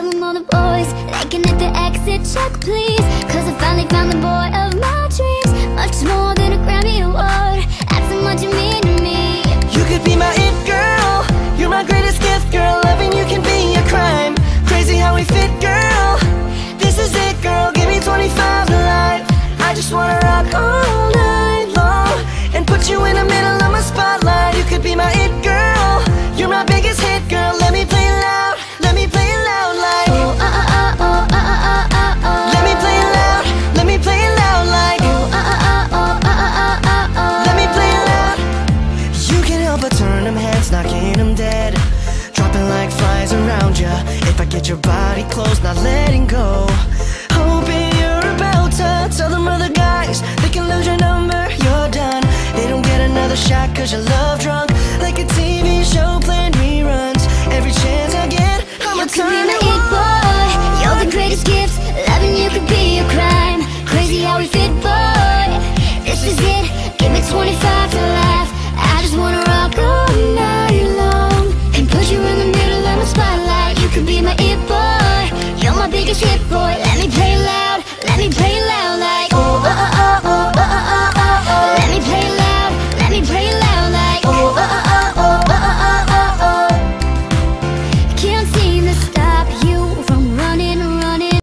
tell them all the boys they can hit the exit check, please. Cause I finally found the boy of my dreams. Much more than a Grammy award, that's how much you mean to me. You could be my it girl, you're my greatest gift, girl. Loving you can be a crime. Crazy how we fit, girl. This is it, girl, give me 25 to life. I just wanna rock all night long and put you in the middle of my spotlight. You could be my it girl, you're my biggest hit, girl. Let me play it loud, let me play it loud like Oh, let me play it loud, let me play it loud like let me play it loud. You can't help but turn them heads, knocking them dead, dropping like flies around ya. If I get your body close, not letting go. Hoping you're about to tell them other guys they can lose your number, you're done. They don't get another shot cause you're love drunk, like a TV show playing reruns. Every chance I get, I'ma you could be turn my it it boy, you're the greatest gift. Loving you could be a crime. Crazy how we fit, boy. This is it, give me 25 to laugh. I just wanna